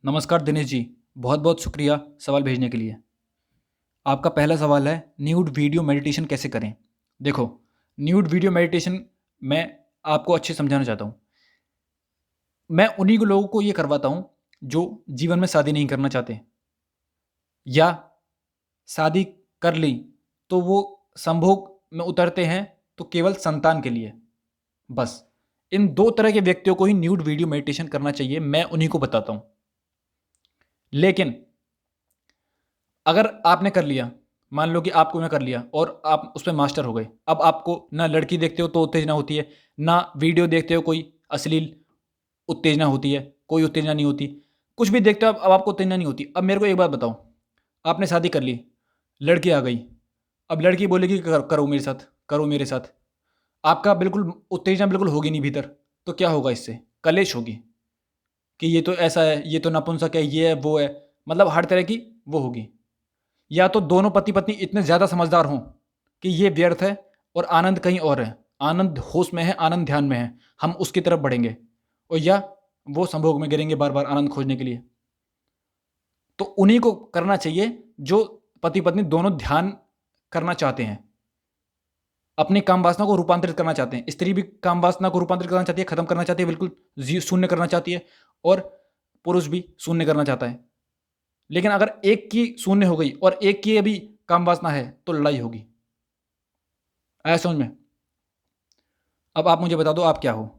नमस्कार दिनेश जी, बहुत बहुत शुक्रिया सवाल भेजने के लिए। आपका पहला सवाल है न्यूड वीडियो मेडिटेशन कैसे करें? देखो, न्यूड वीडियो मेडिटेशन मैं आपको अच्छे समझाना चाहता हूँ। मैं उन्हीं को लोगों को ये करवाता हूँ जो जीवन में शादी नहीं करना चाहते या शादी कर ली तो वो संभोग में उतरते हैं तो केवल संतान के लिए। बस इन 2 तरह के व्यक्तियों को ही न्यूड वीडियो मेडिटेशन करना चाहिए, मैं उन्हीं को बताता हूँ। लेकिन अगर आपने कर लिया, मान लो कि आपको मैं कर लिया और आप उसमें मास्टर हो गए। अब आपको ना लड़की देखते हो तो उत्तेजना होती है, ना वीडियो देखते हो कोई अश्लील उत्तेजना होती है, कोई उत्तेजना नहीं होती। कुछ भी देखते हो अब आपको उत्तेजना नहीं होती। अब मेरे को एक बात बताओ, आपने शादी कर ली, लड़की आ गई, अब लड़की बोलेगी करो मेरे साथ, करो मेरे साथ। आपका बिल्कुल उत्तेजना बिल्कुल होगी नहीं भीतर, तो क्या होगा इससे? कलेश होगी कि ये तो ऐसा है, ये तो नपुंसक है, ये है, वो है। मतलब हर तरह की वो होगी। या तो दोनों पति पत्नी इतने ज़्यादा समझदार हों कि ये व्यर्थ है और आनंद कहीं और है, आनंद होश में है, आनंद ध्यान में है, हम उसकी तरफ बढ़ेंगे। और या वो संभोग में गिरेंगे बार बार आनंद खोजने के लिए। तो उन्हीं को करना चाहिए जो पति पत्नी दोनों ध्यान करना चाहते हैं, अपनी काम वासना को रूपांतरित करना चाहते हैं। स्त्री भी काम वासना को रूपांतरित करना चाहती है, खत्म करना चाहती है, बिल्कुल शून्य करना चाहती है। और पुरुष भी शून्य करना चाहता है। लेकिन अगर एक की शून्य हो गई और एक की अभी काम वासना है तो लड़ाई होगी। आया समझ में? अब आप मुझे बता दो आप क्या हो?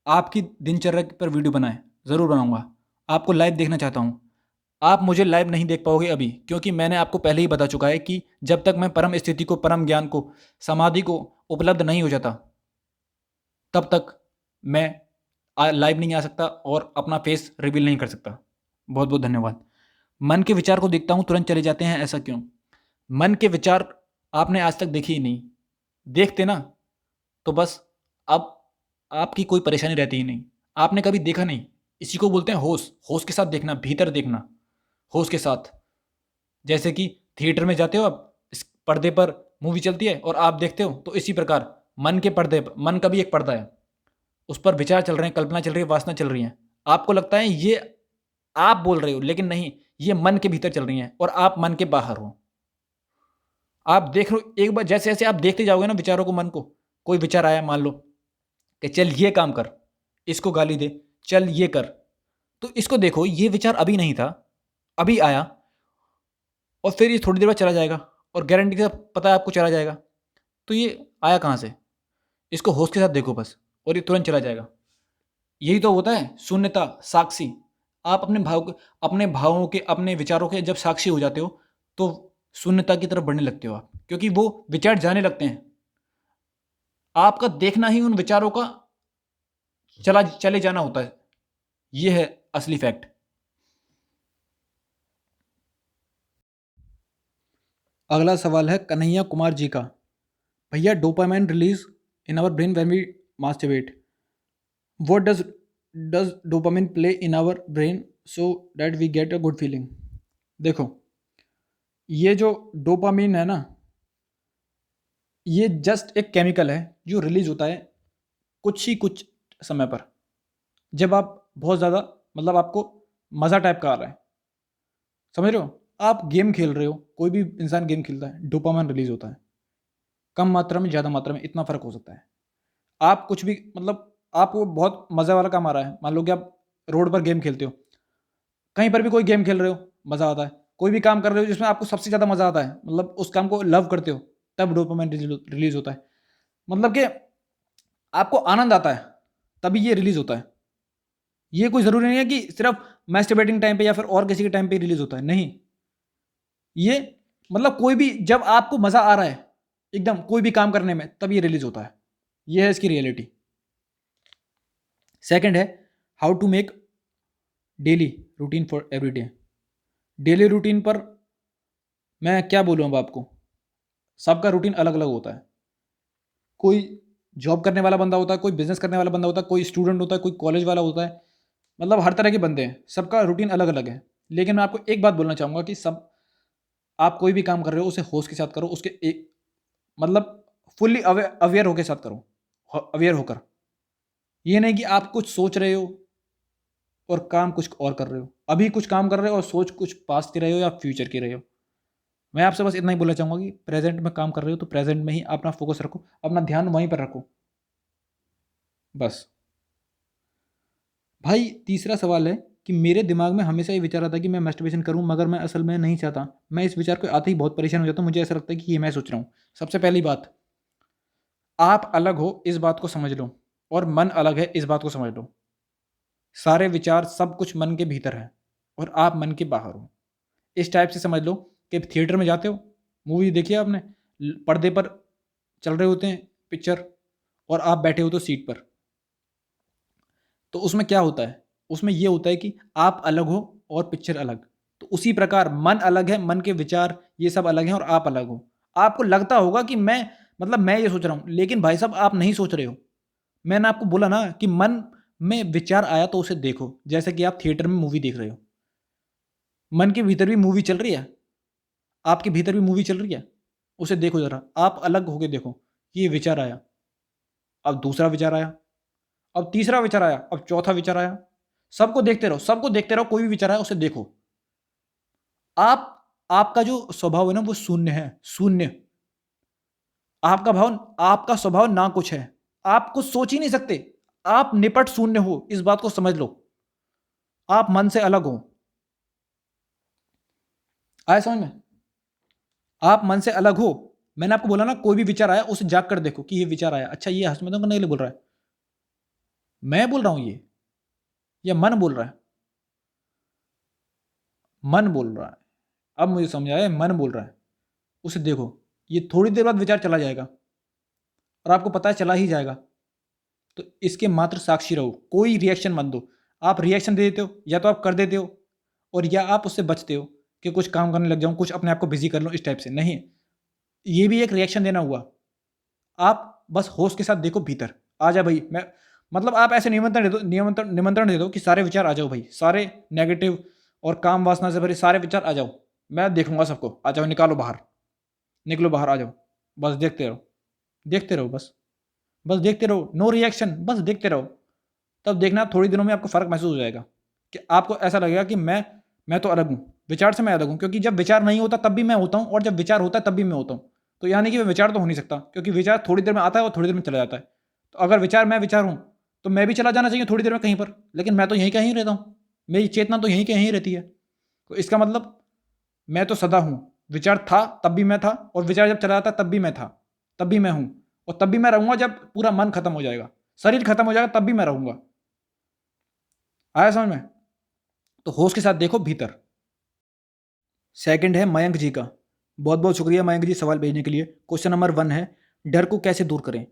आपकी दिनचर्या पर वीडियो बनाएं, ज़रूर बनाऊंगा। आपको लाइव देखना चाहता हूं। आप मुझे लाइव नहीं देख पाओगे अभी, क्योंकि मैंने आपको पहले ही बता चुका है कि जब तक मैं परम स्थिति को, परम ज्ञान को, समाधि को उपलब्ध नहीं हो जाता, तब तक मैं लाइव नहीं आ सकता और अपना फेस रिवील नहीं कर सकता। बहुत बहुत धन्यवाद। मन के विचार को देखता हूं तुरंत चले जाते हैं, ऐसा क्यों? मन के विचार आपने आज तक देखे ही नहीं। देखते ना तो बस अब आपकी कोई परेशानी रहती ही नहीं। आपने कभी देखा नहीं। इसी को बोलते हैं होश। होश के साथ देखना, भीतर देखना, होश के साथ। जैसे कि थिएटर में जाते हो आप, इस पर्दे पर मूवी चलती है और आप देखते हो, तो इसी प्रकार मन के पर्दे पर, मन का भी एक पर्दा है, उस पर विचार चल रहे हैं, कल्पना चल रही है, वासना चल रही है। आपको लगता है ये आप बोल रहे हो, लेकिन नहीं, ये मन के भीतर चल रही हैं और आप मन के बाहर हो। आप देख रहे हो, एक बार जैसे जैसे आप देखते जाओगे ना विचारों को, मन को, कोई विचार आया मान लो कि चल ये काम कर, इसको गाली दे, चल ये कर, तो इसको देखो, ये विचार अभी नहीं था, अभी आया और फिर ये थोड़ी देर बाद चला जाएगा और गारंटी के साथ पता है आपको चला जाएगा। तो ये आया कहाँ से? इसको होश के साथ देखो बस, और ये तुरंत चला जाएगा। यही तो होता है शून्यता, साक्षी। आप अपने भावों के, अपने विचारों के जब साक्षी हो जाते हो तो शून्यता की तरफ बढ़ने लगते हो आप, क्योंकि वो विचार जाने लगते हैं। आपका देखना ही उन विचारों का चले जाना होता है। ये है असली फैक्ट। अगला सवाल है कन्हैया कुमार जी का। भैया, dopamine release in our brain when we masturbate. What does dopamine play in our brain so that we get a good feeling? देखो, ये जो डोपामिन है ना, ये जस्ट एक केमिकल है जो रिलीज होता है कुछ समय पर, जब आप बहुत ज़्यादा, मतलब आपको मज़ा टाइप का आ रहा है। समझ रहे हो? आप गेम खेल रहे हो, कोई भी इंसान गेम खेलता है, डोपामाइन रिलीज होता है। कम मात्रा में, ज़्यादा मात्रा में, इतना फ़र्क हो सकता है। आप कुछ भी, मतलब आपको बहुत मज़े वाला काम आ रहा है, मान लो कि आप रोड पर गेम खेलते हो, कहीं पर भी कोई गेम खेल रहे हो, मज़ा आता है। कोई भी काम कर रहे हो जिसमें आपको सबसे ज़्यादा मज़ा आता है, मतलब उस काम को लव करते हो, तब डोपामाइन रिलीज होता है। मतलब कि आपको आनंद आता है, तभी ये रिलीज होता है। ये कोई ज़रूरी नहीं है कि सिर्फ मैस्टरबेटिंग टाइम पे या फिर और किसी के टाइम पे रिलीज होता है, नहीं। ये मतलब कोई भी, जब आपको मज़ा आ रहा है एकदम कोई भी काम करने में, तब ये रिलीज होता है। ये है इसकी रियलिटी। सेकंड है how to make daily routine for every day. Daily routine पर मैं क्या बोलूँ अब आपको, सबका रूटीन अलग अलग होता है। कोई जॉब करने वाला बंदा होता है, कोई बिजनेस करने वाला बंदा होता है, कोई स्टूडेंट होता है, कोई कॉलेज वाला होता है। मतलब हर तरह के बंदे हैं, सबका रूटीन अलग अलग है। लेकिन मैं आपको एक बात बोलना चाहूँगा कि सब, आप कोई भी काम कर रहे हो उसे होश के साथ करो, उसके एक, मतलब फुल्ली अवेयर होकर साथ करो, अवेयर होकर। ये नहीं कि आप कुछ सोच रहे हो और काम कुछ और कर रहे हो। अभी कुछ काम कर रहे हो और सोच कुछ पास्ट की रहे हो या फ्यूचर की रहे हो। मैं आपसे बस इतना ही बोलना चाहूँगा कि प्रेजेंट में काम कर रहे हो तो प्रेजेंट में ही अपना फोकस रखो, अपना ध्यान वहीं पर रखो, बस। भाई तीसरा सवाल है कि मेरे दिमाग में हमेशा ये विचार आता है कि मैं मैस्टरबेशन करूं, मगर मैं असल में नहीं चाहता। मैं इस विचार को आते ही बहुत परेशान हो जाता हूं। मुझे ऐसा लगता है कि ये मैं सोच रहा हूं। सबसे पहली बात, आप अलग हो इस बात को समझ लो, और मन अलग है इस बात को समझ लो। सारे विचार सब कुछ मन के भीतर है और आप मन के बाहर हो। इस टाइप से समझ लो कि थिएटर में जाते हो, मूवी देखिए आपने, पर्दे पर चल रहे होते हैं पिक्चर, और आप बैठे हो तो सीट पर। तो उसमें क्या होता है? उसमें ये होता है कि आप अलग हो और पिक्चर अलग। तो उसी प्रकार मन अलग है, मन के विचार ये सब अलग हैं और आप अलग हो। आपको लगता होगा कि मैं ये सोच रहा हूँ, लेकिन भाई साहब आप नहीं सोच रहे हो। मैंने आपको बोला ना कि मन में विचार आया तो उसे देखो, जैसे कि आप थिएटर में मूवी देख रहे हो। मन के भीतर भी मूवी चल रही है, आपके भीतर भी मूवी चल रही है, उसे देखो ज़रा। आप अलग होके देखो कि ये विचार आया, अब दूसरा विचार आया, अब तीसरा विचार आया, अब चौथा विचार आया। सबको देखते रहो, सबको देखते रहो, कोई भी विचार आया उसे देखो। आप आपका जो स्वभाव है ना वो शून्य है, शून्य। आपका स्वभाव ना कुछ है। आप कुछ सोच ही नहीं सकते। आप निपट शून्य हो, इस बात को समझ लो। आप मन से अलग हो। आया समझ में? आप मन से अलग हो। मैंने आपको बोला ना, कोई भी विचार आया उसे जाग कर देखो कि ये विचार आया। अच्छा, ये हंसमतों करने के लिए बोल रहा है, मैं बोल रहा हूं ये, या मन बोल रहा है? मन बोल रहा है। अब मुझे समझ आया, मन बोल रहा है। उसे देखो, ये थोड़ी देर बाद विचार चला जाएगा और आपको पता है चला ही जाएगा। तो इसके मात्र साक्षी रहो, कोई रिएक्शन मत दो। आप रिएक्शन दे देते हो, या तो आप कर देते हो, और या आप उससे बचते हो कि कुछ काम करने लग जाऊं, कुछ अपने आप को बिजी कर लूं, इस टाइप से। नहीं, ये भी एक रिएक्शन देना हुआ। आप बस होश के साथ देखो भीतर। आ जा भाई, मैं मतलब आप ऐसे निमंत्रण दे दो कि सारे विचार आ जाओ भाई, सारे नेगेटिव और काम वासना से भरे सारे विचार आ जाओ। मैं देखूंगा सबको, आ जाओ, निकालो बाहर, निकलो बाहर, आ जाओ। बस देखते रहो, देखते रहो, बस बस देखते रहो, नो रिएक्शन, बस देखते रहो। तब देखना थोड़ी दिनों में आपको फ़र्क महसूस हो जाएगा कि आपको ऐसा लगेगा कि मैं तो अलग हूँ, विचार से मैं अलग हूँ। क्योंकि जब विचार नहीं होता तब भी मैं होता हूँ, और जब विचार होता है तब भी मैं होता हूँ। तो यानी कि मैं विचार तो हो नहीं सकता, क्योंकि विचार थोड़ी देर में आता है और थोड़ी देर में चला जाता है। तो अगर विचार हूँ तो मैं भी चला जाना चाहिए थोड़ी देर में कहीं पर, लेकिन मैं तो यहीं कहीं रहता हूँ। मेरी चेतना तो यहीं कहीं रहती है। तो इसका मतलब मैं तो सदा हूँ। विचार था तब भी मैं था, और विचार जब चला जाता तब भी मैं था, तब भी मैं हूँ, और तब भी मैं रहूंगा जब पूरा मन खत्म हो जाएगा, शरीर खत्म हो जाएगा, तब भी मैं रहूंगा। आया समझ में? तो होश के साथ देखो भीतर। सेकंड है मयंक जी का। बहुत बहुत शुक्रिया मयंक जी सवाल भेजने के लिए। क्वेश्चन नंबर 1 है, डर को कैसे दूर करें?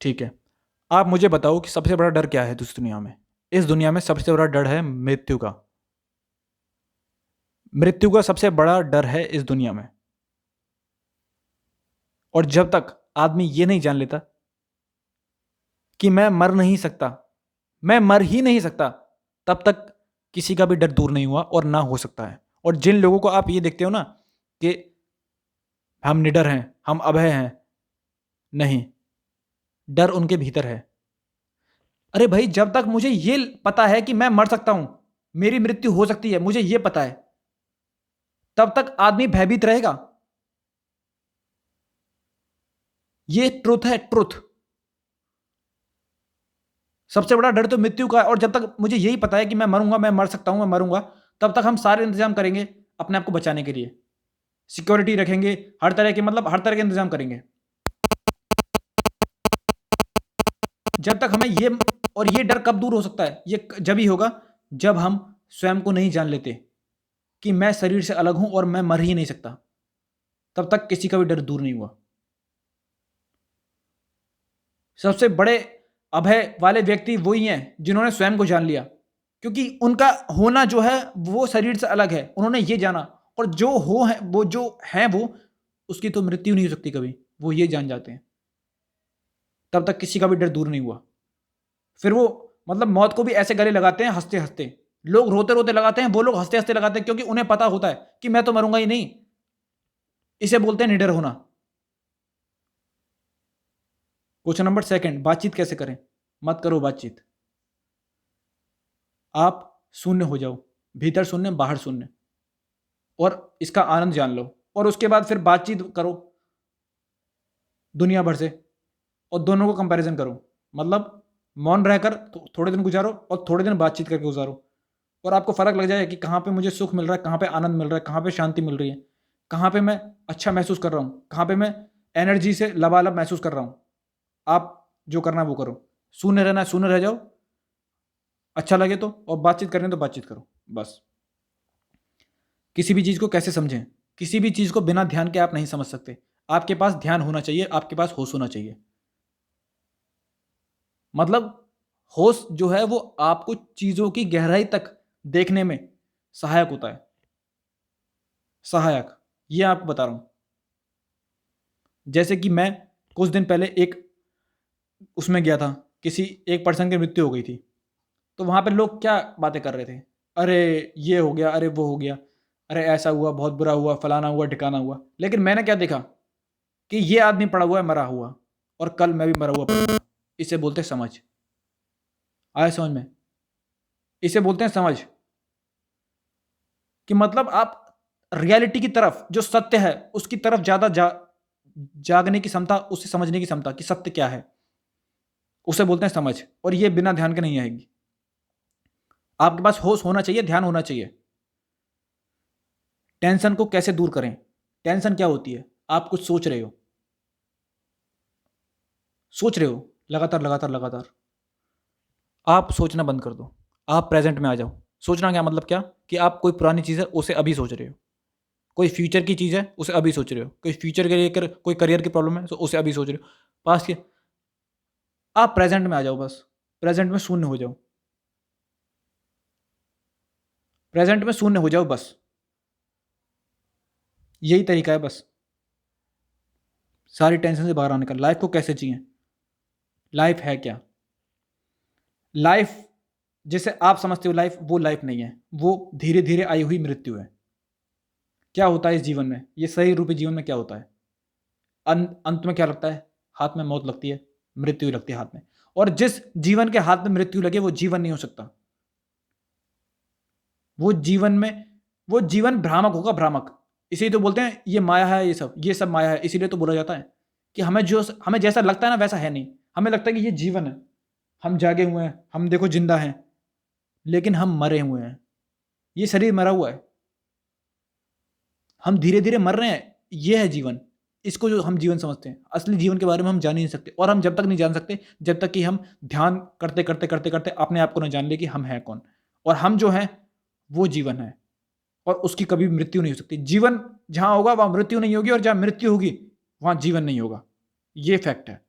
ठीक है, आप मुझे बताओ कि सबसे बड़ा डर क्या है इस दुनिया में? इस दुनिया में सबसे बड़ा डर है मृत्यु का। मृत्यु का सबसे बड़ा डर है इस दुनिया में। और जब तक आदमी ये नहीं जान लेता कि मैं मर नहीं सकता, मैं मर ही नहीं सकता, तब तक किसी का भी डर दूर नहीं हुआ और ना हो सकता है। और जिन लोगों को आप ये देखते हो ना कि हम निडर हैं, हम अभय हैं, नहीं, डर उनके भीतर है। अरे भाई, जब तक मुझे ये पता है कि मैं मर सकता हूं, मेरी मृत्यु हो सकती है, मुझे ये पता है, तब तक आदमी भयभीत रहेगा। ये ट्रुथ है, ट्रुथ। सबसे बड़ा डर तो मृत्यु का है, और जब तक मुझे यही पता है कि मैं मरूंगा, मैं मर सकता हूं, मैं मरूंगा, तब तक हम सारे इंतजाम करेंगे अपने आप को बचाने के लिए। सिक्योरिटी रखेंगे, हर तरह के, मतलब हर तरह के इंतजाम करेंगे। जब तक हमें ये, और ये डर कब दूर हो सकता है? ये जब ही होगा जब हम स्वयं को नहीं जान लेते कि मैं शरीर से अलग हूं और मैं मर ही नहीं सकता। तब तक किसी का भी डर दूर नहीं हुआ। सबसे बड़े अभय वाले व्यक्ति वही हैं जिन्होंने स्वयं को जान लिया, क्योंकि उनका होना जो है वो शरीर से अलग है, उन्होंने ये जाना। और जो हो है, वो जो है वो, उसकी तो मृत्यु नहीं हो सकती कभी, वो ये जान जाते हैं। तब तक किसी का भी डर दूर नहीं हुआ। फिर वो मतलब मौत को भी ऐसे गले लगाते हैं हंसते हंसते। लोग रोते रोते लगाते हैं, वो लोग हंसते हंसते लगाते हैं, क्योंकि उन्हें पता होता है कि मैं तो मरूंगा ही नहीं। इसे बोलते हैं निडर होना। क्वेश्चन नंबर 2, बातचीत कैसे करें? मत करो बातचीत। आप शून्य हो जाओ, भीतर शून्य बाहर शून्य, और इसका आनंद जान लो। और उसके बाद फिर बातचीत करो दुनिया भर से, और दोनों को कंपैरिजन करो। मतलब मौन रहकर थोड़े दिन गुजारो और थोड़े दिन बातचीत करके गुजारो, और आपको फ़र्क लग जाएगा कि कहाँ पे मुझे सुख मिल रहा है, कहाँ पे आनंद मिल रहा है, कहाँ पे शांति मिल रही है, कहाँ पे मैं अच्छा महसूस कर रहा हूँ, कहाँ पे मैं एनर्जी से लबालब महसूस कर रहा हूँ। आप जो करना है वो करो। शून्य रहना है, शून्य रह जाओ, अच्छा लगे तो, और बातचीत करनी है तो बातचीत करो, बस। किसी भी चीज़ को कैसे समझें? किसी भी चीज़ को बिना ध्यान के आप नहीं समझ सकते। आपके पास ध्यान होना चाहिए, आपके पास होश होना चाहिए। मतलब होश जो है वो आपको चीज़ों की गहराई तक देखने में सहायक होता है। सहायक, ये आपको बता रहा हूँ। जैसे कि मैं कुछ दिन पहले एक उसमें गया था, किसी एक पर्सन की मृत्यु हो गई थी। तो वहाँ पे लोग क्या बातें कर रहे थे? अरे ये हो गया, अरे वो हो गया, अरे ऐसा हुआ, बहुत बुरा हुआ, फलाना हुआ, ठिकाना हुआ। लेकिन मैंने क्या देखा कि ये आदमी पड़ा हुआ है मरा हुआ, और कल मैं भी मरा हुआ पड़ा। इसे बोलते हैं समझ। आया समझ में? इसे बोलते हैं समझ। कि मतलब आप रियलिटी की तरफ, जो सत्य है उसकी तरफ ज़्यादा जागने की क्षमता, उसे समझने की क्षमता कि सत्य क्या है, उसे बोलते हैं समझ। और ये बिना ध्यान के नहीं आएगी। आपके पास होश होना चाहिए, ध्यान होना चाहिए। टेंशन को कैसे दूर करें? टेंशन क्या होती है? आप कुछ सोच रहे हो, सोच रहे हो, लगातार लगातार लगातार, आप सोचना बंद कर दो। आप प्रेजेंट में आ जाओ। सोचना क्या मतलब क्या? कि आप कोई पुरानी चीज़ है उसे अभी सोच रहे हो, कोई फ्यूचर की चीज़ है उसे अभी सोच रहे हो, कोई फ्यूचर के लेकर कोई करियर की प्रॉब्लम है तो उसे अभी सोच रहे हो। पास के, आप प्रेजेंट में आ जाओ, बस प्रेजेंट में शून्य हो जाओ, प्रेजेंट में शून्य हो जाओ, बस यही तरीका है बस सारी टेंशन से बाहर आने का। लाइफ को कैसे जिए? लाइफ है क्या? लाइफ जैसे आप समझते हो लाइफ, वो लाइफ नहीं है, वो धीरे धीरे आई हुई मृत्यु है। क्या होता है इस जीवन में, ये सही रूपी जीवन में क्या होता है? अंत में क्या लगता है? हाथ में मौत लगती है, मृत्यु लगती है हाथ में। और जिस जीवन के हाथ में मृत्यु लगे वो जीवन नहीं हो सकता। वो जीवन में, वो जीवन भ्रामक होगा, भ्रामक। इसीलिए तो बोलते हैं ये माया है, ये सब माया है। इसीलिए तो बोला जाता है कि हमें जैसा लगता है ना वैसा है नहीं। हमें लगता है कि ये जीवन है, हम जागे हुए हैं, हम देखो जिंदा हैं, लेकिन हम मरे हुए हैं। ये शरीर मरा हुआ है, हम धीरे धीरे मर रहे हैं। ये है जीवन। इसको जो हम जीवन समझते हैं, असली जीवन के बारे में हम जान ही नहीं सकते। और हम जब तक नहीं जान सकते जब तक कि हम ध्यान करते करते करते करते अपने आप को न जान ले कि हम हैं कौन। और हम जो हैं वो जीवन है, और उसकी कभी मृत्यु नहीं हो सकती। जीवन जहां होगा वहां मृत्यु नहीं होगी, और जहां मृत्यु होगी वहां जीवन नहीं होगा। ये फैक्ट है।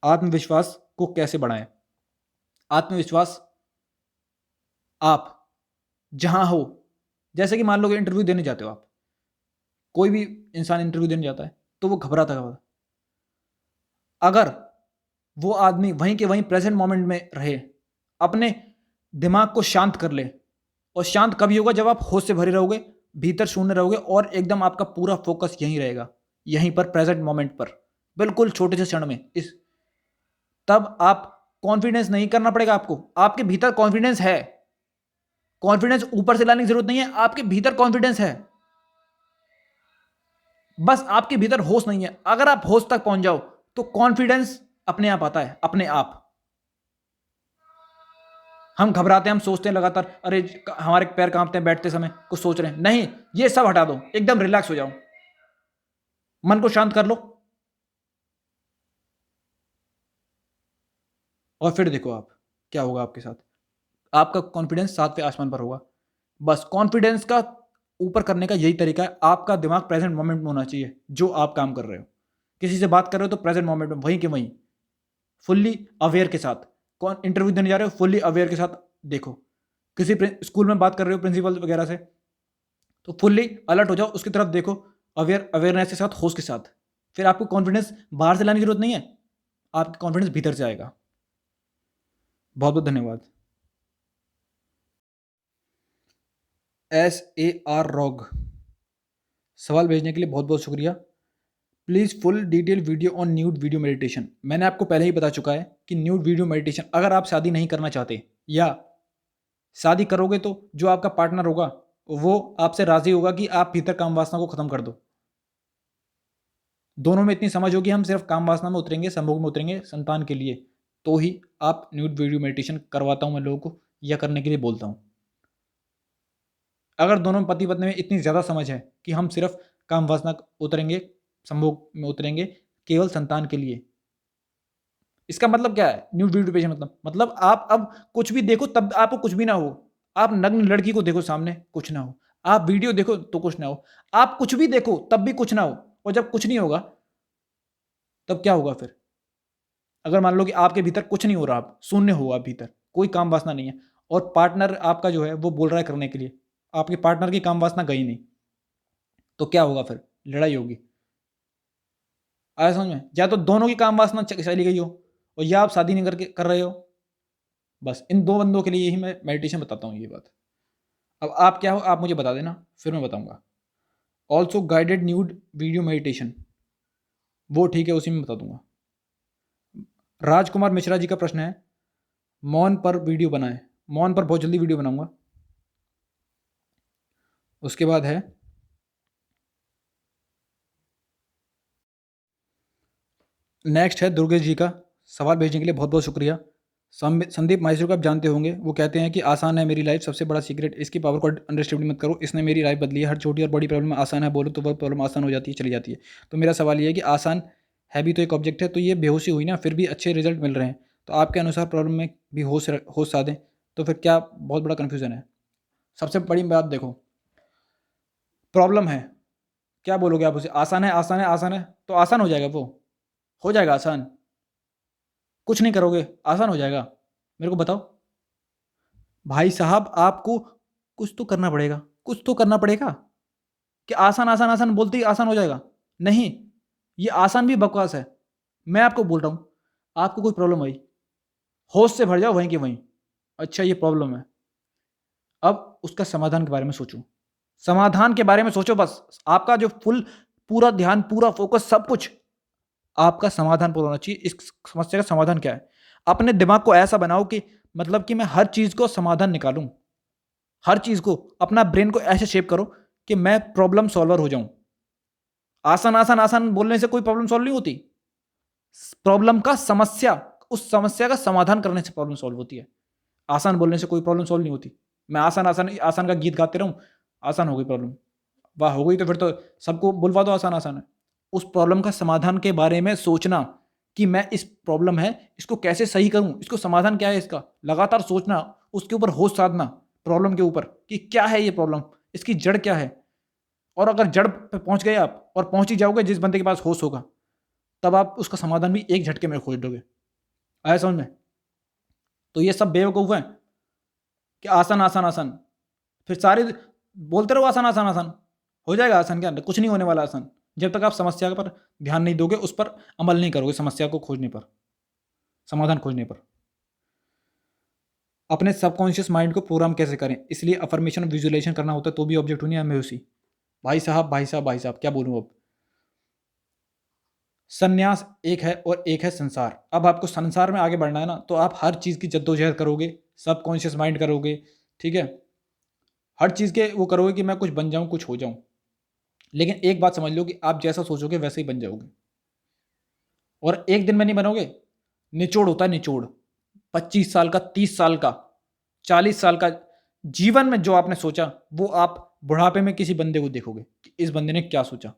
आत्मविश्वास को कैसे बढ़ाएं? आत्मविश्वास आप जहां हो, जैसे कि मान लो इंटरव्यू देने जाते हो आप, कोई भी इंसान इंटरव्यू देने जाता है तो वो घबराता घबराता। अगर वो आदमी वहीं के वहीं प्रेजेंट मोमेंट में रहे, अपने दिमाग को शांत कर ले। और शांत कभी होगा? जब आप होश से भरे रहोगे, भीतर शून्य रहोगे, और एकदम आपका पूरा फोकस यहीं रहेगा, यहीं पर प्रेजेंट मोमेंट पर, बिल्कुल छोटे से क्षण में। इस तब आप कॉन्फिडेंस नहीं करना पड़ेगा आपको, आपके भीतर कॉन्फिडेंस है। कॉन्फिडेंस ऊपर से लाने की जरूरत नहीं है, आपके भीतर कॉन्फिडेंस है। बस आपके भीतर होश नहीं है। अगर आप होश तक पहुंच जाओ तो कॉन्फिडेंस अपने आप आता है, अपने आप। हम घबराते हैं, हम सोचते हैं लगातार, अरे हमारे पैर कांपते हैं बैठते समय, कुछ सोच रहे हैं। नहीं, ये सब हटा दो, एकदम रिलैक्स हो जाओ, मन को शांत कर लो, और फिर देखो आप क्या होगा आपके साथ। आपका कॉन्फिडेंस 7वें आसमान पर होगा। बस कॉन्फिडेंस का ऊपर करने का यही तरीका है। आपका दिमाग प्रेजेंट मोमेंट में होना चाहिए। जो आप काम कर रहे हो, किसी से बात कर रहे हो तो प्रेजेंट मोमेंट में, वहीं के वहीं, फुल्ली अवेयर के साथ। कौन इंटरव्यू देने जा रहे हो, फुल्ली अवेयर के साथ देखो। किसी स्कूल में बात कर रहे हो प्रिंसिपल वगैरह से, तो फुल्ली अलर्ट हो जाओ, उसकी तरफ देखो, अवेयरनेस के साथ, होश के साथ। फिर आपको कॉन्फिडेंस बाहर से लाने की जरूरत नहीं है, आपका कॉन्फिडेंस भीतर से आएगा। बहुत बहुत धन्यवाद। SAR रॉग, सवाल भेजने के लिए बहुत बहुत शुक्रिया। Please full detail video on nude video meditation. मैंने आपको पहले ही बता चुका है कि न्यूड वीडियो मेडिटेशन, अगर आप शादी नहीं करना चाहते या शादी करोगे तो जो आपका पार्टनर होगा वो आपसे राज़ी होगा कि आप भीतर काम वासना को ख़त्म कर दो। दोनों में इतनी समझ होगी, हम सिर्फ काम वासना में उतरेंगे, संभोग में उतरेंगे संतान के लिए, तो ही आप न्यूड वीडियो मेडिटेशन करवाता हूँ मैं लोगों को या करने के लिए बोलता हूँ। अगर दोनों पति पत्नी में इतनी ज़्यादा समझ है कि हम सिर्फ काम वासना उतरेंगे, संभोग में उतरेंगे केवल संतान के लिए, इसका मतलब क्या है न्यूड वीडियो मेडिटेशन? मतलब आप अब कुछ भी देखो तब आपको कुछ भी ना हो। आप नग्न लड़की को देखो सामने, कुछ ना हो। आप वीडियो देखो तो कुछ ना हो। आप कुछ भी देखो तब भी कुछ ना हो। और जब कुछ नहीं होगा तब क्या होगा फिर? अगर मान लो कि आपके भीतर कुछ नहीं हो रहा, आप शून्य हो, आप भीतर कोई काम वासना नहीं है और पार्टनर आपका जो है वो बोल रहा है करने के लिए, आपके पार्टनर की काम वासना गई नहीं, तो क्या होगा फिर? लड़ाई होगी। आया समझ में? या तो दोनों की काम वासना चली गई हो और या आप शादी नहीं करके कर रहे हो। बस इन दो बंदों के लिए ही मैं मेडिटेशन बताता हूँ ये बात। अब आप क्या हो आप मुझे बता देना, फिर मैं बताऊंगा। Also guided nude video meditation, वो ठीक है, उसी में बता दूंगा। राजकुमार मिश्रा जी का प्रश्न है, मौन पर वीडियो बनाएं। मौन पर बहुत जल्दी वीडियो बनाऊंगा। उसके बाद है नेक्स्ट है दुर्गेश जी का, सवाल भेजने के लिए बहुत बहुत शुक्रिया। संदीप माहेश्वर को आप जानते होंगे, वो कहते हैं कि आसान है मेरी लाइफ, सबसे बड़ा सीक्रेट इसकी पावर को अंडरस्टिमेट मत करो, इसने मेरी लाइफ बदली है, हर छोटी और बड़ी प्रॉब्लम आसान है बोलो तो वह प्रॉब्लम आसान हो जाती है, चली जाती है। तो मेरा सवाल ये है कि आसान है भी तो एक ऑब्जेक्ट है, तो ये बेहोशी हुई ना, फिर भी अच्छे रिजल्ट मिल रहे हैं, तो आपके अनुसार प्रॉब्लम में भी होश साधें तो फिर क्या बहुत बड़ा कन्फ्यूज़न है? सबसे बड़ी बात देखो, प्रॉब्लम है, क्या बोलोगे आप उसे? आसान है, आसान है, आसान है, तो आसान हो जाएगा, वो हो जाएगा आसान। कुछ नहीं करोगे आसान हो जाएगा? मेरे को बताओ भाई साहब, आपको कुछ तो करना पड़ेगा, कुछ तो करना पड़ेगा। कि आसान आसान आसान बोलते ही आसान हो जाएगा? नहीं, ये आसान भी बकवास है। मैं आपको बोल रहा हूँ, आपको कोई प्रॉब्लम आई, होश से भर जाओ वहीं के वहीं। अच्छा ये प्रॉब्लम है, अब उसका समाधान के बारे में सोचो, समाधान के बारे में सोचो बस। आपका जो पूरा ध्यान, पूरा फोकस, सब कुछ आपका समाधान पर होना चाहिए। इस समस्या का समाधान क्या है? अपने दिमाग को ऐसा बनाओ कि मतलब कि मैं हर चीज को समाधान निकालूं, हर चीज को, अपना ब्रेन को ऐसे शेप करो कि मैं प्रॉब्लम सॉल्वर हो जाऊं। आसान आसान आसान बोलने से कोई प्रॉब्लम सॉल्व नहीं होती। प्रॉब्लम का समस्या, उस समस्या का समाधान करने से प्रॉब्लम सॉल्व होती है। आसान बोलने से कोई प्रॉब्लम सॉल्व नहीं होती। मैं आसान आसान आसान का गीत गाते रहूं, आसान हो गई प्रॉब्लम, वाह हो गई, तो फिर तो सबको बुलवा दो आसान आसान है। उस प्रॉब्लम का समाधान के बारे में सोचना कि मैं इस प्रॉब्लम है, इसको कैसे सही करूं, इसको समाधान क्या है इसका, लगातार सोचना, उसके ऊपर होश साधना, प्रॉब्लम के ऊपर कि क्या है ये प्रॉब्लम, इसकी जड़ क्या है। और अगर जड़ पे पहुंच गए आप, और पहुंच ही जाओगे जिस बंदे के पास होश होगा, तब आप उसका समाधान भी एक झटके में खोज दोगे। आया समझ में? तो ये सब बेवकूफ़ हैं कि आसान आसान आसान, फिर सारे बोलते रहो आसान आसान आसान, हो जाएगा आसान? क्या कुछ नहीं होने वाला आसान, जब तक आप समस्या पर ध्यान नहीं दोगे, उस पर अमल नहीं करोगे, समस्या को खोजने पर, समाधान खोजने पर। अपने सबकॉन्शियस माइंड को प्रोग्राम कैसे करें? इसलिए अफर्मेशन विजुअलाइजेशन करना होता है, तो भी ऑब्जेक्ट होनी है हमें उसी। भाई साहब भाई साहब भाई साहब, क्या बोलूँ अब। संन्यास एक है और एक है संसार। अब आपको संसार में आगे बढ़ना है ना, तो आप हर चीज़ की जद्दोजहद करोगे, सबकॉन्शियस माइंड करोगे, ठीक है, हर चीज़ के वो करोगे कि मैं कुछ बन जाऊं, कुछ हो जाऊं। लेकिन एक बात समझ लो कि आप जैसा सोचोगे वैसे ही बन जाओगे, और एक दिन में नहीं बनोगे। निचोड़ होता है, निचोड़। 25 साल का, 30 साल का, 40 साल का जीवन में जो आपने सोचा, वो आप बुढ़ापे में किसी बंदे को देखोगे कि इस बंदे ने क्या सोचा।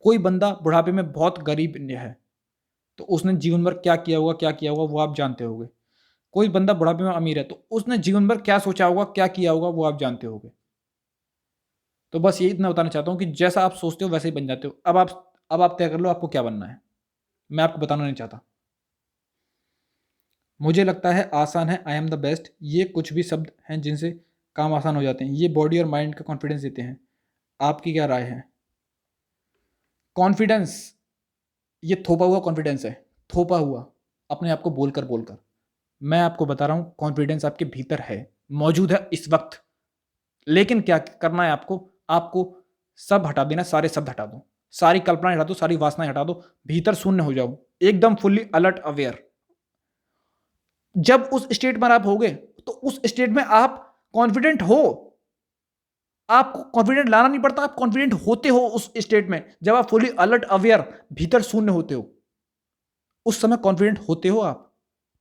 कोई बंदा बुढ़ापे में बहुत गरीब है, तो उसने जीवन भर क्या किया होगा, क्या किया होगा वो आप जानते होगे। कोई बंदा बुढ़ापे में अमीर है, तो उसने जीवन भर क्या सोचा होगा, क्या किया होगा वो आप जानते होगे। तो बस ये इतना बताना चाहता हूँ कि जैसा आप सोचते हो वैसे ही बन जाते हो। अब आप तय कर लो आपको क्या बनना है, मैं आपको बताना नहीं चाहता। मुझे लगता है आसान है, आई एम द बेस्ट, ये कुछ भी शब्द हैं जिनसे काम आसान हो जाते हैं, ये बॉडी और माइंड का कॉन्फिडेंस देते हैं। आपकी क्या राय है? कॉन्फिडेंस, ये थोपा हुआ कॉन्फिडेंस है, थोपा हुआ, अपने आप को बोलकर बोलकर। मैं आपको बता रहा हूँ कॉन्फिडेंस आपके भीतर है, मौजूद है इस वक्त। लेकिन क्या करना है आपको? आपको सब हटा देना, सारे शब्द हटा दो, सारी कल्पनाएं हटा दो, सारी वासनाएं हटा दो, भीतर शून्य हो जाओ, एकदम फुल्ली अलर्ट अवेयर। जब उस स्टेट में आप होगे तो उस स्टेट में आप कॉन्फिडेंट हो। आपको कॉन्फिडेंट लाना नहीं पड़ता, आप कॉन्फिडेंट होते हो उस स्टेट में जब आप फुली अलर्ट अवेयर भीतर शून्य होते हो। उस समय कॉन्फिडेंट होते हो आप।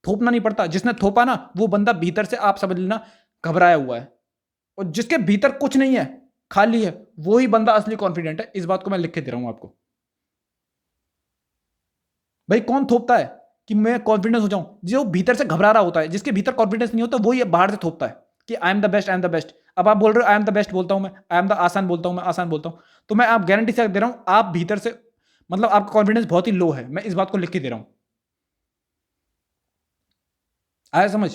थोपना नहीं पड़ता। जिसने थोपा ना वो बंदा भीतर से आप समझ लेना घबराया हुआ है, और जिसके भीतर कुछ नहीं है, खाली है, वही बंदा असली कॉन्फिडेंट है। इस बात को मैं लिख के दे रहा हूं आपको। भाई कौन थोपता है कि मैं कॉन्फिडेंस हो जाऊं? जो भीतर से घबरा रहा होता है, जिसके भीतर कॉन्फिडेंस नहीं होता, वही बाहर से थोपता है कि I am the best, I am the best. अब आप बोल रहे हो आई एम द बेस्ट बोलता हूं मैं, आई एम द आसान बोलता हूं मैं, आसान बोलता हूं, तो मैं आप गारंटी से दे रहा हूं आप भीतर से मतलब आपका कॉन्फिडेंस बहुत ही लो है। मैं इस बात को लिख के दे रहा हूं। आया समझ?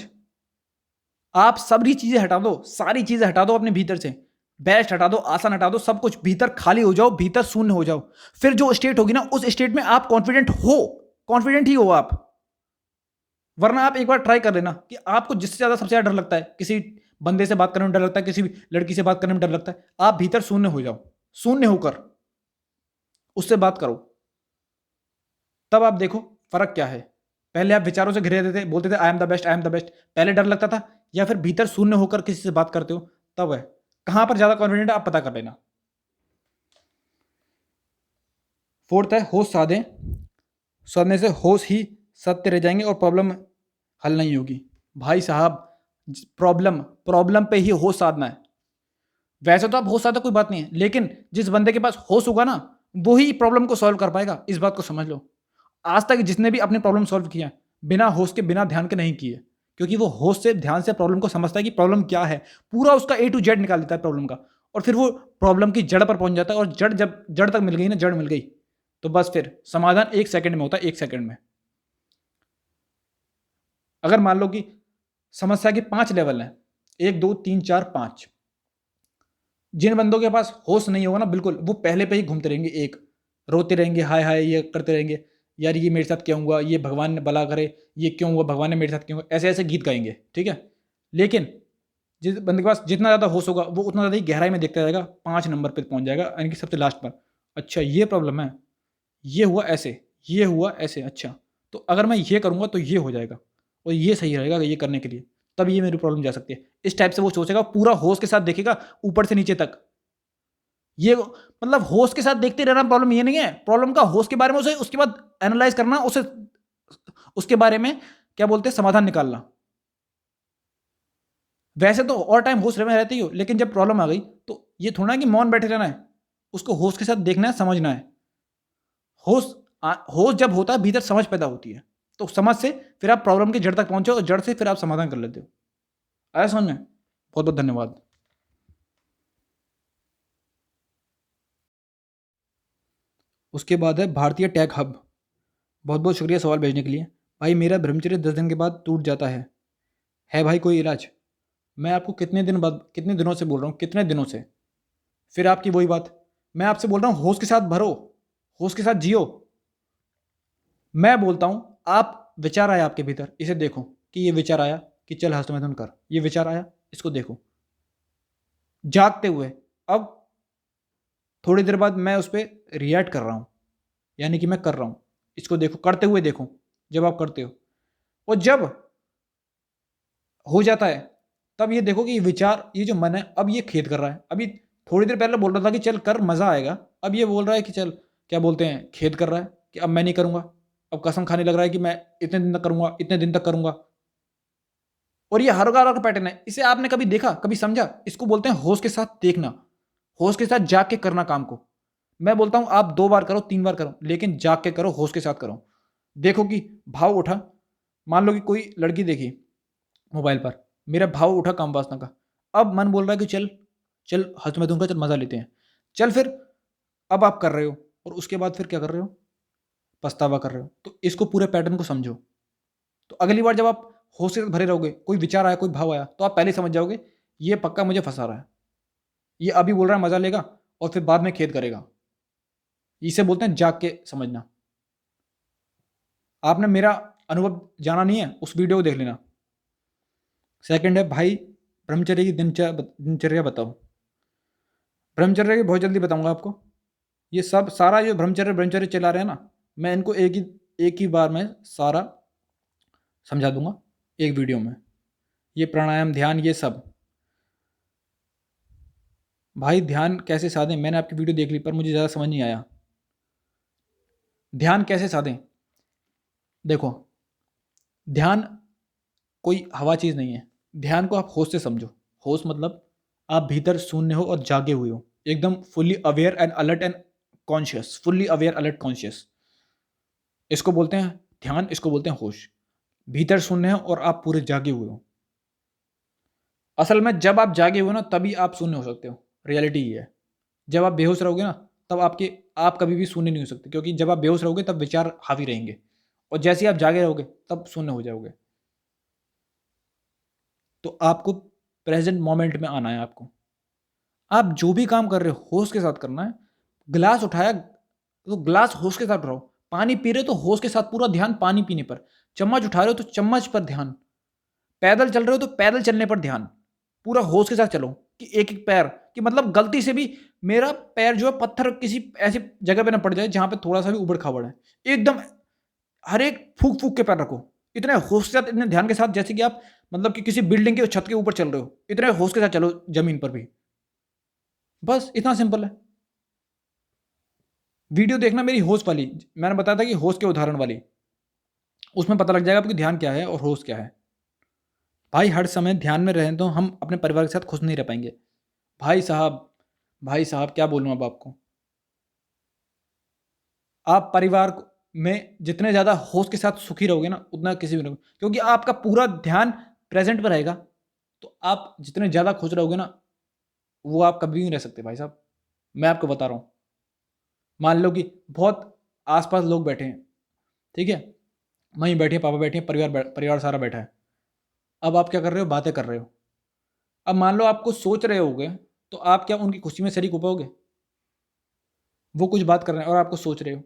आप सारी चीजें हटा दो, सारी चीजें हटा दो अपने भीतर से। बेस्ट हटा दो, आसान हटा दो, सब कुछ भीतर खाली हो जाओ, भीतर शून्य हो जाओ। फिर जो स्टेट होगी ना, उस स्टेट में आप कॉन्फिडेंट हो, कॉन्फिडेंट ही हो आप। वरना आप एक बार ट्राई कर लेना कि आपको जिससे ज्यादा सबसे ज्यादा डर लगता है, किसी बंदे से बात करने में डर लगता है, किसी भी लड़की से बात करने में डर लगता है, आप भीतर शून्य हो जाओ, शून्य होकर उससे बात करो। तब आप देखो फर्क क्या है। पहले आप विचारों से घिरे रहते थे, बोलते थे I am the best, I am the best, पहले डर लगता था, या फिर भीतर शून्य होकर किसी से बात करते हो, तब है कहां पर ज्यादा कॉन्फिडेंट है आप पता कर लेना। फोर्थ है होश साधे, साधने से होश ही सत्य रह जाएंगे और प्रॉब्लम हल नहीं होगी। भाई साहब, प्रॉब्लम प्रॉब्लम पे ही होश साधना है। वैसे तो आप होश साधा कोई बात नहीं है, लेकिन जिस बंदे के पास होश होगा ना, वो ही प्रॉब्लम को सॉल्व कर पाएगा। इस बात को समझ लो। आज तक जिसने भी अपनी प्रॉब्लम सॉल्व किया, बिना होश के, बिना ध्यान के नहीं किए, क्योंकि वो होश से, ध्यान से प्रॉब्लम को समझता है कि प्रॉब्लम क्या है, पूरा उसका ए टू जेड निकाल देता है प्रॉब्लम का, और फिर वो प्रॉब्लम की जड़ पर पहुंच जाता है। और जड़ जब जड़ तक मिल गई ना, जड़ मिल गई, तो बस फिर समाधान 1 सेकंड में होता है, 1 सेकंड में। अगर मान लो कि समस्या के 5 लेवल हैं, 1 2 3 4 5, जिन बंदों के पास होश नहीं होगा ना बिल्कुल, वो पहले पे ही घूमते रहेंगे, एक रोते रहेंगे, हाय हाय ये करते रहेंगे, यार ये मेरे साथ क्यों हुआ, ये भगवान ने भला करे, ये क्यों हुआ, भगवान ने मेरे साथ क्यों हुआ, ऐसे ऐसे गीत गाएंगे। ठीक है, लेकिन जिस बंदे के पास जितना ज़्यादा होश होगा, वो उतना ज़्यादा ही गहराई में देखता जाएगा, 5 नंबर पे पहुंच जाएगा, यानी कि सबसे लास्ट पर। अच्छा ये प्रॉब्लम है, ये हुआ ऐसे, ये हुआ ऐसे, अच्छा तो अगर मैं ये करूंगा तो ये हो जाएगा, और ये सही रहेगा ये करने के लिए, तब ये मेरी प्रॉब्लम जा सकती है। इस टाइप से वो सोचेगा, पूरा होश के साथ देखेगा, ऊपर से नीचे तक। ये मतलब होश के साथ देखते रहना प्रॉब्लम ये नहीं है। प्रॉब्लम का होश के बारे में उसे उसके बाद एनालाइज करना, उसे उसके बारे में क्या बोलते हैं, समाधान निकालना। वैसे तो और टाइम होश में रहती हो, लेकिन जब प्रॉब्लम आ गई तो ये थोड़ा कि मौन बैठे रहना है, उसको होश के साथ देखना है, समझना है। होश होश जब होता है, भीतर समझ पैदा होती है, तो समझ से फिर आप प्रॉब्लम की जड़ तक पहुंचे, और जड़ से फिर आप समाधान कर लेते हो। आया समझ में? बहुत बहुत धन्यवाद। उसके बाद है भारतीय टैग हब। बहुत बहुत शुक्रिया सवाल भेजने के लिए। भाई मेरा ब्रह्मचर्य 10 दिन के बाद टूट जाता है भाई कोई इलाज? मैं आपको कितने दिन बाद, कितने दिनों से बोल रहा हूँ, कितने दिनों से, फिर आपकी वही बात। मैं आपसे बोल रहा हूँ होश के साथ भरो, होश के साथ जियो। मैं बोलता हूँ आप, विचार आया आपके भीतर, इसे देखो कि ये विचार आया कि चल हस्तमैथुन कर, ये विचार आया, इसको देखो जागते हुए। अब थोड़ी देर बाद मैं उस पर रिएक्ट कर रहा हूँ, यानी कि मैं कर रहा हूँ, इसको देखो, करते हुए देखो। जब आप करते हो और जब हो जाता है, तब ये देखो कि ये विचार, ये जो मन है, अब ये खेद कर रहा है। अभी थोड़ी देर पहले बोल रहा था कि चल कर मजा आएगा, अब ये बोल रहा है कि चल, क्या बोलते हैं, खेद कर रहा है कि अब मैं नहीं करूंगा। अब कसम खाने लग रहा है कि मैं इतने दिन तक करूंगा, इतने दिन तक करूंगा। और ये हर बार का पैटर्न है। इसे आपने कभी देखा, कभी समझा? इसको बोलते हैं होश के साथ देखना, होश के साथ जाग के करना काम को। मैं बोलता हूं आप 2 बार करो, 3 बार करो, लेकिन जाग के करो, होश के साथ करो। देखो कि भाव उठा, मान लो कि कोई लड़की देखी मोबाइल पर, मेरा भाव उठा काम वासना का। अब मन बोल रहा है कि चल चल हंस मैं दूंगा, चल मजा लेते हैं, चल फिर। अब आप कर रहे हो, और उसके बाद फिर क्या कर रहे हो, पछतावा कर रहे हो। तो इसको पूरे पैटर्न को समझो। तो अगली बार जब आप होश से भरे रहोगे, कोई विचार आया, कोई भाव आया, तो आप पहले समझ जाओगे ये पक्का मुझे फंसा रहा है, ये अभी बोल रहा है मजा लेगा, और फिर बाद में खेद करेगा। इसे बोलते हैं जाग के समझना। आपने मेरा अनुभव जाना नहीं है, उस वीडियो को देख लेना। सेकंड है भाई ब्रह्मचर्य की दिनचर्या बताओ। ब्रह्मचर्य की बहुत जल्दी बताऊंगा आपको। ये सब सारा जो ब्रह्मचर्य ब्रह्मचर्य चला रहे हैं ना, मैं इनको एक ही बार में सारा समझा दूंगा एक वीडियो में। ये प्राणायाम ध्यान ये सब। भाई ध्यान कैसे साधें, मैंने आपकी वीडियो देख ली पर मुझे ज़्यादा समझ नहीं आया। ध्यान कैसे साधें? देखो, ध्यान कोई हवा चीज़ नहीं है। ध्यान को आप होश से समझो। होश मतलब आप भीतर शून्य हो और जागे हुए हो, एकदम fully aware and alert and conscious, fully aware alert conscious. इसको बोलते हैं ध्यान, इसको बोलते हैं होश। भीतर शून्य है और आप पूरे जागे हुए हो। असल में जब आप जागे हो ना तभी आप शून्य हो सकते हो। रियलिटी ये है। जब आप बेहोश रहोगे ना तब आप कभी भी शून्य नहीं हो सकते, क्योंकि जब आप बेहोश रहोगे तब विचार हावी रहेंगे, और जैसे ही आप जागे रहोगे तब शून्य हो जाओगे। तो आपको प्रेजेंट मोमेंट में आना है। आपको, आप जो भी काम कर रहे हो होश के साथ करना है। गिलास उठाया तो गिलास होश के साथ उठाओ। पानी पी रहे हो तो होश के साथ पूरा ध्यान पानी पीने पर। चम्मच उठा रहे हो तो चम्मच पर ध्यान। पैदल चल रहे हो तो पैदल चलने पर ध्यान। पूरा होश के साथ चलो कि एक एक पैर कि मतलब गलती से भी मेरा पैर जो है पत्थर किसी ऐसी जगह पे ना पड़ जाए जहां पे थोड़ा सा भी उबड़ खाबड़ है। एकदम हर एक फूक फूक के पैर रखो, इतने होश के साथ, इतने ध्यान के साथ, जैसे कि आप मतलब कि किसी बिल्डिंग के छत के ऊपर चल रहे हो, इतने होश के साथ चलो जमीन पर भी। बस इतना सिंपल है। वीडियो देखना मेरी होश वाली, मैंने बताया था कि होश के उदाहरण वाली, उसमें पता लग जाएगा आपको ध्यान क्या है और होश क्या है। भाई हर समय ध्यान में रहें तो हम अपने परिवार के साथ खुश नहीं रह पाएंगे। भाई साहब, भाई साहब क्या बोलूं अब आपको। आप परिवार में जितने ज़्यादा होश के साथ सुखी रहोगे ना उतना किसी भी रहोगे, क्योंकि आपका पूरा ध्यान प्रेजेंट पर रहेगा। तो आप जितने ज़्यादा खुश रहोगे ना वो आप कभी नहीं रह सकते भाई साहब। मैं आपको बता रहा हूँ। मान लो कि बहुत आसपास लोग बैठे हैं, ठीक है, मम्मी बैठी है, पापा बैठे हैं, परिवार सारा बैठा है। अब आप क्या कर रहे हो? बातें कर रहे हो। अब मान लो आपको सोच रहे होगे तो आप क्या उनकी खुशी में शरीक हो पाओगे? वो कुछ बात कर रहे हैं और आपको सोच रहे हो।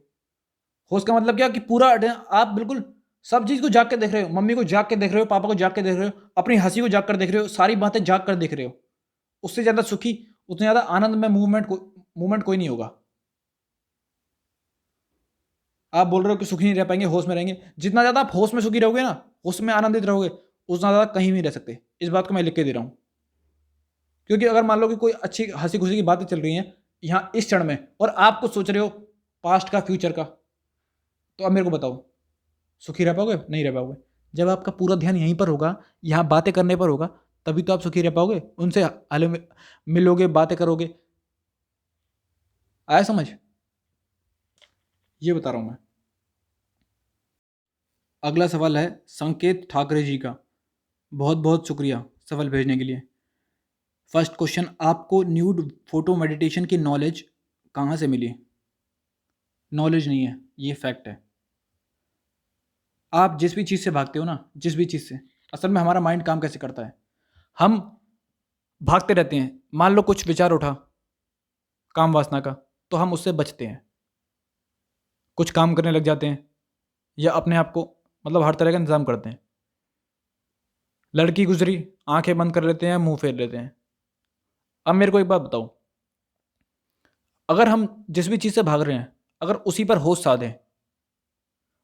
होश का मतलब क्या कि पूरा आप बिल्कुल सब चीज़ को जाग के देख रहे हो। मम्मी को जाग के देख रहे हो, पापा को जाग के देख रहे हो, अपनी हंसी को जाग कर देख रहे हो, सारी बातें जाग कर देख रहे हो। उससे ज़्यादा सुखी, उतने ज़्यादा आनंद में मूवमेंट कोई नहीं होगा। आप बोल रहे हो कि सुखी नहीं रह पाएंगे, होश में रहेंगे। जितना ज़्यादा आप होश में सुखी रहोगे ना, होश में आनंदित रहोगे, उतना ज़्यादा कहीं नहीं रह सकते। इस बात को मैं लिख के दे रहा हूँ। क्योंकि अगर मान लो कि कोई अच्छी हंसी खुशी की बातें चल रही हैं यहाँ इस क्षण में, और आप कुछ सोच रहे हो पास्ट का, फ्यूचर का, तो अब मेरे को बताओ सुखी रह पाओगे? नहीं रह पाओगे। जब आपका पूरा ध्यान यहीं पर होगा, यहाँ बातें करने पर होगा, तभी तो आप सुखी रह पाओगे। उनसे मिलोगे, बातें करोगे। आया समझ? ये बता रहा हूँ मैं। अगला सवाल है संकेत ठाकरे जी का। बहुत बहुत शुक्रिया सवाल भेजने के लिए। फर्स्ट क्वेश्चन, आपको न्यूड फोटो मेडिटेशन की नॉलेज कहाँ से मिली? नॉलेज नहीं है, ये फैक्ट है। आप जिस भी चीज़ से भागते हो ना, जिस भी चीज़ से, असल में हमारा माइंड काम कैसे करता है, हम भागते रहते हैं। मान लो कुछ विचार उठा काम वासना का, तो हम उससे बचते हैं, कुछ काम करने लग जाते हैं, या अपने आप को मतलब हर तरह का इंतज़ाम करते हैं। लड़की गुजरी, आंखें बंद कर लेते हैं, मुंह फेर लेते हैं। अब मेरे को एक बात बताओ, अगर हम जिस भी चीज़ से भाग रहे हैं, अगर उसी पर होश साधें,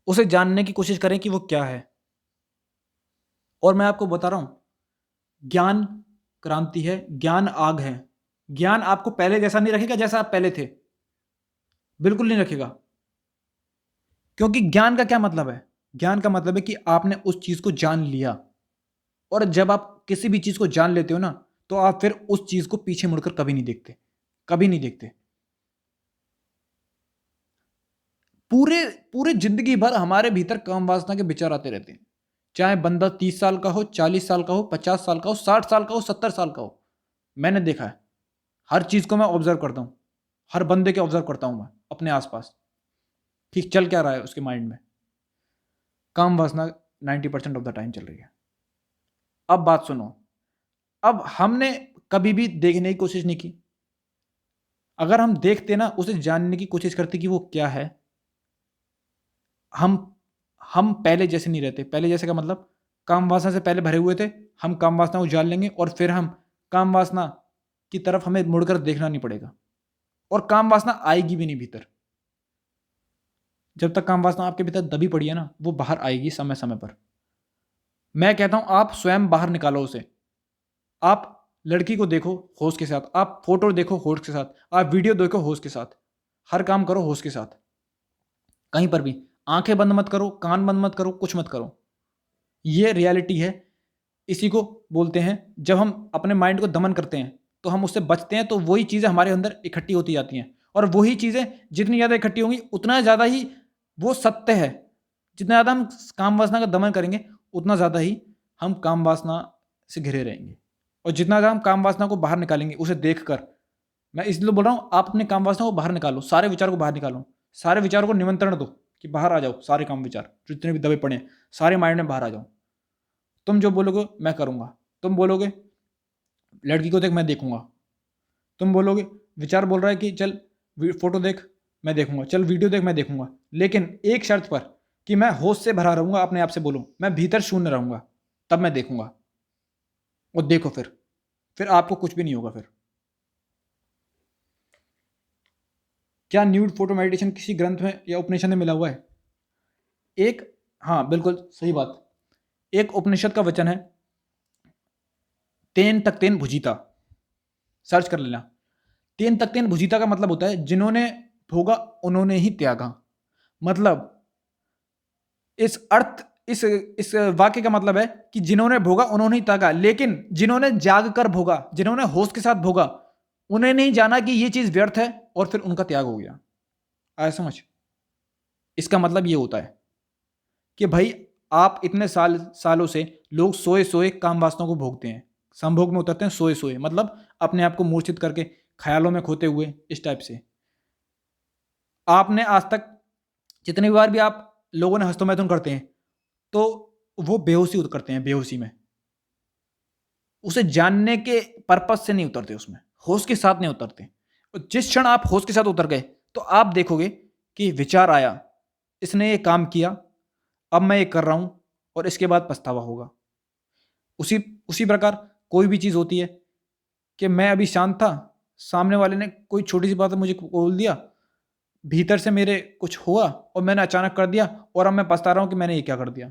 उसे जानने की कोशिश करें कि वो क्या है, और मैं आपको बता रहा हूँ, ज्ञान क्रांति है, ज्ञान आग है। ज्ञान आपको पहले जैसा नहीं रखेगा जैसा आप पहले थे, बिल्कुल नहीं रखेगा। क्योंकि ज्ञान का क्या मतलब है? ज्ञान का मतलब है कि आपने उस चीज़ को जान लिया, और जब आप किसी भी चीज़ को जान लेते हो ना, तो आप फिर उस चीज़ को पीछे मुड़कर कभी नहीं देखते, कभी नहीं देखते। पूरे पूरे जिंदगी भर हमारे भीतर काम वासना के विचार आते रहते हैं। चाहे बंदा 30 साल का हो, 40 साल का हो, 50 साल का हो, 60 साल का हो, 70 साल का हो। मैंने देखा है, हर चीज़ को मैं ऑब्जर्व करता हूँ। हर बंदे के ऑब्जर्व करता हूँ मैं अपने आसपास, ठीक चल क्या रहा है उसके माइंड में। काम वासना 90% ऑफ द टाइम चल रही है। अब बात सुनो, अब हमने कभी भी देखने की कोशिश नहीं की। अगर हम देखते ना, उसे जानने की कोशिश करते कि वो क्या है, हम हम पहले जैसे नहीं रहते। पहले जैसे का मतलब, काम वासना से पहले भरे हुए थे, हम काम वासना को जान लेंगे और फिर हम काम वासना की तरफ हमें मुड़कर देखना नहीं पड़ेगा। और काम वासना आएगी भी नहीं भीतर। जब तक काम वासना आपके भीतर दबी पड़ी है ना, वो बाहर आएगी समय समय पर। मैं कहता हूं आप स्वयं बाहर निकालो उसे। आप लड़की को देखो होश के साथ, आप फोटो देखो होश के साथ, आप वीडियो देखो होश के साथ, हर काम करो होश के साथ। कहीं पर भी आंखें बंद मत करो, कान बंद मत करो, कुछ मत करो। ये रियलिटी है। इसी को बोलते हैं, जब हम अपने माइंड को दमन करते हैं तो हम उससे बचते हैं, तो वही चीज़ें हमारे अंदर इकट्ठी होती जाती हैं, और वही चीज़ें जितनी ज़्यादा इकट्ठी होंगी उतना ज़्यादा ही वो सत्य है। जितना ज़्यादा हम काम वासना का दमन करेंगे उतना ज़्यादा ही हम काम वासना से घिरे रहेंगे, और जितना ज़्यादा हम काम वासना को बाहर निकालेंगे उसे देखकर। मैं इसलिए बोल रहा हूँ आप अपने काम वासना को बाहर निकालो, सारे विचारों को बाहर निकालो, सारे विचारों को निमंत्रण दो कि बाहर आ जाओ। सारे काम विचार जितने भी दबे पड़े हैं सारे माइंड में बाहर आ जाओ। तुम जो बोलोगे मैं करूँगा। तुम बोलोगे लड़की को देख मैं देखूंगा। तुम बोलोगे विचार बोल रहा है कि चल फोटो देख मैं देखूंगा, चल वीडियो देख मैं देखूंगा, लेकिन एक शर्त पर कि मैं होश से भरा रहूंगा। अपने आप से बोलो मैं भीतर शून्य रहूंगा, तब मैं देखूंगा। और देखो फिर आपको कुछ भी नहीं होगा। फिर क्या न्यूड फोटो मेडिटेशन किसी ग्रंथ में या उपनिषद में मिला हुआ है? एक, हाँ बिल्कुल सही बात, एक उपनिषद का वचन है, तेन तक तेन भुजिता। सर्च कर लेना। तेन तक तेन भुजिता का मतलब होता है जिन्होंने भोगा उन्होंने ही त्यागा। मतलब इस वाक्य का मतलब है कि जिन्होंने भोगा उन्होंने ही त्यागा, लेकिन जिन्होंने जाग कर भोगा, जिन्होंने होश के साथ भोगा, उन्हें नहीं जाना कि ये चीज व्यर्थ है और फिर उनका त्याग हो गया। आया समझ? इसका मतलब ये होता है कि भाई आप इतने सालों से लोग सोए सोए काम वासनाओं को भोगते हैं, संभोग में उतरते हैं सोए सोए, मतलब अपने आप को मूर्छित करके ख्यालों में खोते हुए, इस टाइप से। आपने आज तक जितनी बार भी आप लोगों ने हस्तमैथुन करते हैं तो वो बेहोशी उतरते हैं, बेहोशी में उसे जानने के पर्पस से नहीं उतरते, उसमें होश के साथ नहीं उतरते। और जिस क्षण आप होश के साथ उतर गए तो आप देखोगे कि विचार आया, इसने ये काम किया, अब मैं ये कर रहा हूं और इसके बाद पछतावा होगा। उसी उसी प्रकार कोई भी चीज होती है कि मैं अभी शांत था, सामने वाले ने कोई छोटी सी बात मुझे बोल दिया, भीतर से मेरे कुछ हुआ और मैंने अचानक कर दिया, और अब मैं पछता रहा हूं कि मैंने ये क्या कर दिया।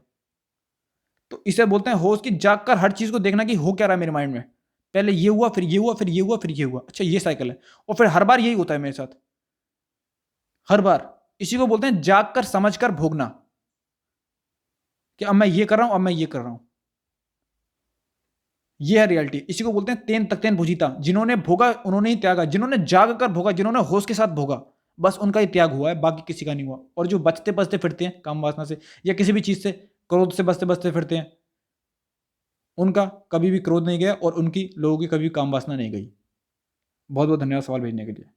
तो इसे बोलते हैं होश की जाग कर हर चीज को देखना कि हो क्या रहा है मेरे माइंड में। पहले ये हुआ, फिर ये हुआ, फिर ये हुआ, फिर ये हुआ, अच्छा ये साइकिल है, और फिर हर बार यही होता है मेरे साथ, हर बार। इसी को बोलते हैं जाग कर समझ कर भोगना, कि अब मैं ये कर रहा हूं, अब मैं ये कर रहा हूं। ये है रियलिटी। इसी को बोलते हैं तेन तक तेन भुजीता। जिन्होंने भोगा उन्होंने ही त्यागा, जिन्होंने जाग कर भोगा, जिन्होंने होश के साथ भोगा, बस उनका ही त्याग हुआ है, बाकी किसी का नहीं हुआ। और जो बचते बचते फिरते हैं काम वासना से या किसी भी चीज से, क्रोध से बचते बचते फिरते हैं, उनका कभी भी क्रोध नहीं गया और उनकी लोगों की कभी काम वासना नहीं गई। बहुत बहुत धन्यवाद सवाल भेजने के लिए।